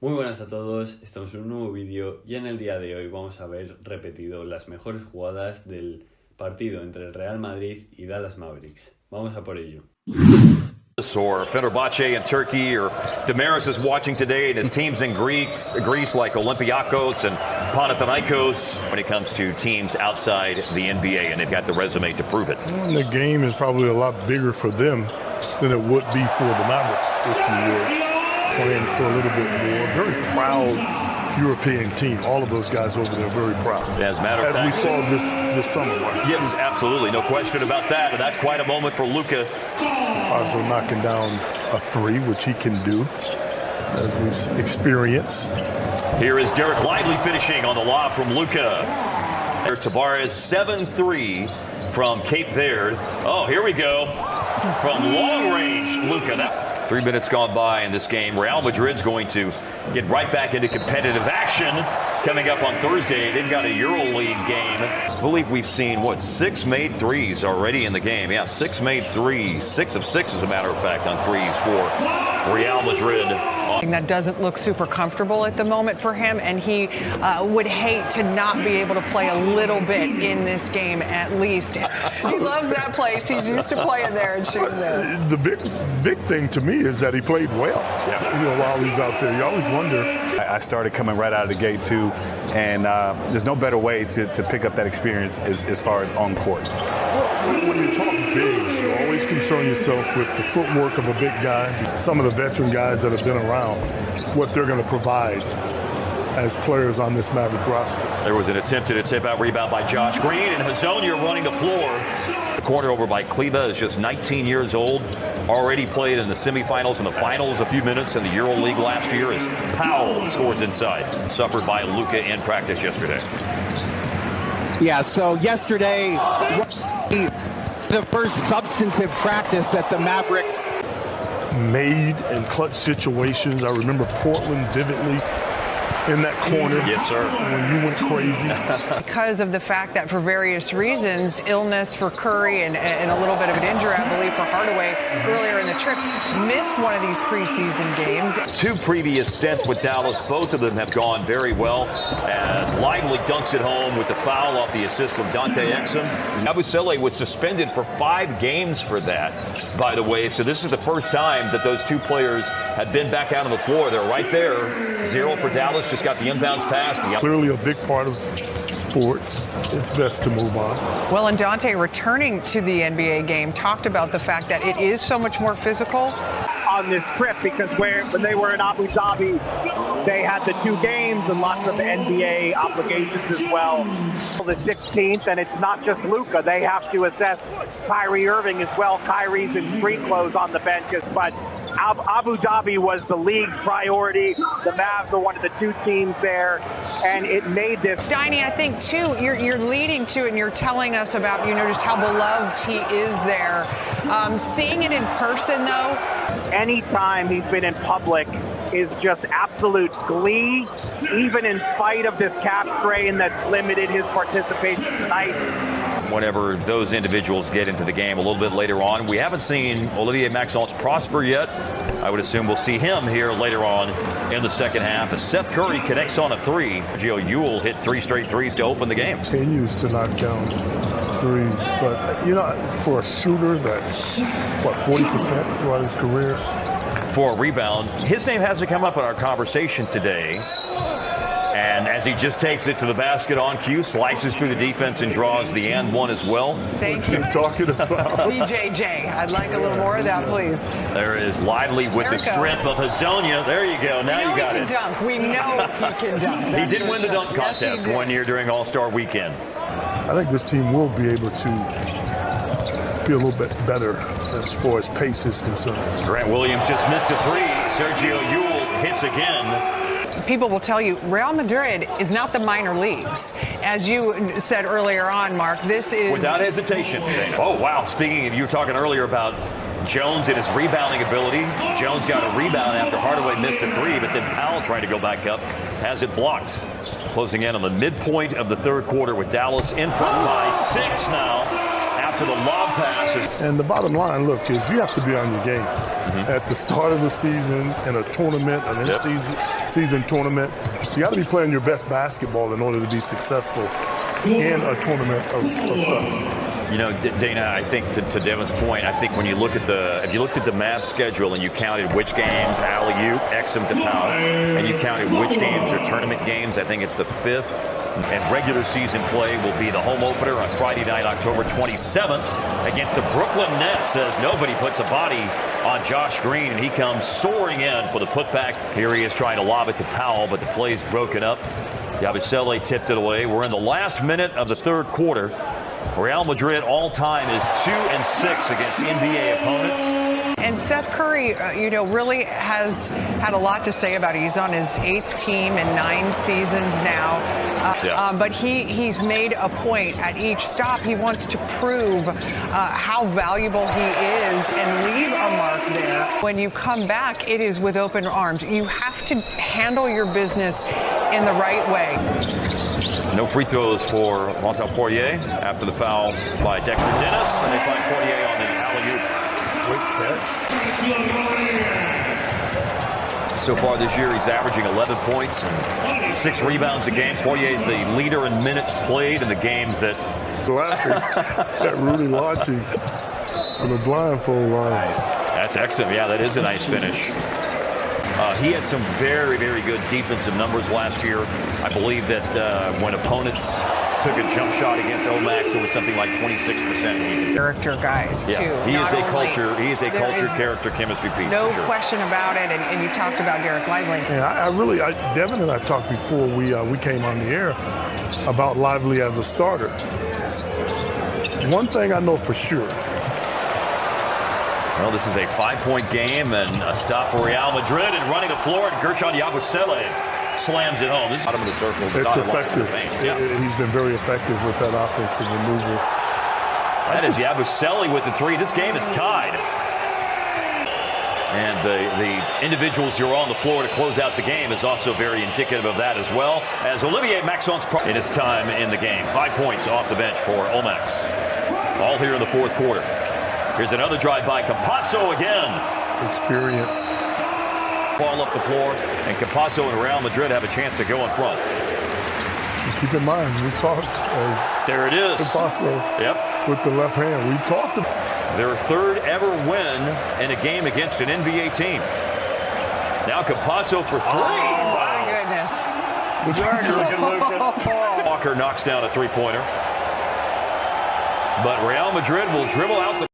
Muy buenas a todos, estamos en un nuevo vídeo y en el día de hoy vamos a ver repetido las mejores jugadas del partido entre el Real Madrid y Dallas Mavericks. Vamos a por ello. Or Fenerbahce in Turkey, or Damaris is watching today and his team's in Greece like Olympiacos and Panathinaikos when it comes to teams outside the NBA, and they've got the resume to prove it. The game is probably a lot bigger for them than it would be for the Mavericks, if you would. Playing for a little bit more. Very proud European team. All of those guys over there very proud. As a matter of fact, we saw this summer, right? Yes, absolutely. No question about that. And that's quite a moment for Luka. Also knocking down a three, which he can do, as we've experienced. Here is Derek Lively finishing on the lob from Luka. There's Tavares, 7-3 from Cape Verde. Oh, here we go. From long range, Luka. 3 minutes gone by in this game. Real Madrid's going to get right back into competitive action coming up on Thursday. They've got a EuroLeague game. I believe we've seen, 6 made threes already in the game. Yeah, 6 made threes. 6 of 6, as a matter of fact, on threes for Real Madrid. That doesn't look super comfortable at the moment for him, and he would hate to not be able to play a little bit in this game at least. He loves that place. He's used to playing there and shooting there. The big thing to me is that he played well. Yeah. While he's out there, you always wonder. I started coming right out of the gate too, and there's no better way to pick up that experience as far as on court. Well, when you talk bigs, you always concern yourself with the footwork of a big guy. Some of the veteran guys that have been around, what they're going to provide as players on this Maverick roster. There was an attempted tip-out rebound by Josh Green, and Hazonia running the floor. The corner over by Kleba is just 19 years old. Already played in the semifinals and the finals a few minutes in the EuroLeague last year as Powell scores inside. Suffered by Luka in practice yesterday. Yeah, so yesterday, the first substantive practice that the Mavericks made in clutch situations. I remember Portland vividly in that corner. Yes, sir. When you went crazy. Because of the fact that for various reasons, illness for Curry and a little bit of an injury, I believe, for Hardaway earlier in the trip, missed one of these preseason games. 2 previous stints with Dallas, both of them have gone very well, as Lively dunks it home with the foul off the assist from Dante Exum. Yabusele was suspended for 5 games for that, by the way, so this is the first time that those 2 players had been back out on the floor. They're right there. 0 for Dallas, just got the inbounds pass. Clearly a big part of sports. It's best to move on. Well, and Dante, returning to the NBA game, talked about the fact that it is so much more physical on this trip, because when they were in Abu Dhabi, they had the 2 games and lots of NBA obligations as well. The 16th, and it's not just Luka. They have to assess Kyrie Irving as well. Kyrie's in street clothes on the benches, but Abu Dhabi was the league's priority. The Mavs are one of the 2 teams there, and it made this. Steiny, I think, too, you're leading to it, and you're telling us about, just how beloved he is there. Seeing it in person, though. Anytime he's been in public is just absolute glee, even in spite of this cap strain that's limited his participation tonight. Whenever those individuals get into the game a little bit later on. We haven't seen Olivier Maxence Prosper yet. I would assume we'll see him here later on in the second half as Seth Curry connects on a 3. Gio Ewell hit 3 straight threes to open the game. Continues to knock down threes, but for a shooter that's 40% throughout his career. For a rebound, his name hasn't come up in our conversation today. And as he just takes it to the basket on cue, slices through the defense and draws the and one as well. Thank you. Talking about BJJ. I'd like a little more of that, please. There is Lively with the strength of Hazonia. There you go. Now you got it. Dunk. We know he can dunk. He did win the dunk contest one year during All-Star Weekend. I think this team will be able to be a little bit better as far as pace is concerned. Grant Williams just missed a 3. Sergio Ewell hits again. People will tell you Real Madrid is not the minor leagues. As you said earlier on, Mark, this is... Without hesitation. Oh, wow. Speaking of, you were talking earlier about Jones and his rebounding ability. Jones got a rebound after Hardaway missed a 3, but then Powell trying to go back up has it blocked. Closing in on the midpoint of the 3rd quarter with Dallas in front by 6 now after the lob passes. And the bottom line, look, is you have to be on your game. at the start of the season in a tournament, an in-season tournament. You got to be playing your best basketball in order to be successful in a tournament of such. You know, Dana, I think to Devin's point, I think when you look at if you looked at the Mavs schedule and you counted which games alley-oop, Exum to Powell, and you counted which games are tournament games, I think it's the 5th. And regular season play will be the home opener on Friday night, October 27th, against the Brooklyn Nets, as nobody puts a body on Josh Green, and he comes soaring in for the putback. Here he is trying to lob it to Powell, but the play's broken up. Yabusele tipped it away. We're in the last minute of the third quarter. Real Madrid all-time is 2-6 against NBA opponents. And Seth Curry, really has had a lot to say about it. He's on his 8th team in 9 seasons now. But he's made a point at each stop. He wants to prove how valuable he is and leave a mark there. When you come back, it is with open arms. You have to handle your business in the right way. No free throws for Vincent Poirier after the foul by Dexter Dennis, and they find Poirier on the alley-oop. Great catch. So far this year, he's averaging 11 points and 6 rebounds a game. Poirier is the leader in minutes played in the games that... Laughing at Rudy watching from the blindfold line. That's excellent. Yeah, that is a nice finish. He had some very, very good defensive numbers last year. I believe that when opponents took a jump shot against Omax, it was something like 26%. Character guys, too. He is a culture character chemistry piece. No for sure. question about it, and you talked about Derek Lively. Yeah, Devin and I talked before we came on the air about Lively as a starter. One thing I know for sure. Well, this is a 5-point game and a stop for Real Madrid, and running the floor, and Gershon Yabusele slams it home. This is bottom of the circle. It's effective. He's been very effective with that offensive maneuver. That is Yabusele with the 3. This game is tied. And the individuals who are on the floor to close out the game is also very indicative of that as well, as Olivier Maxon's part in his time in the game. 5 points off the bench for Omax. All here in the fourth quarter. Here's another drive by Campasso again. Experience. Ball up the floor, and Campasso and Real Madrid have a chance to go in front. Keep in mind, we talked as there it is. Campasso with the left hand. We talked about their 3rd ever win in a game against an NBA team. Now Campasso for 3. Oh, my goodness. Walker knocks down a 3-pointer. But Real Madrid will dribble out the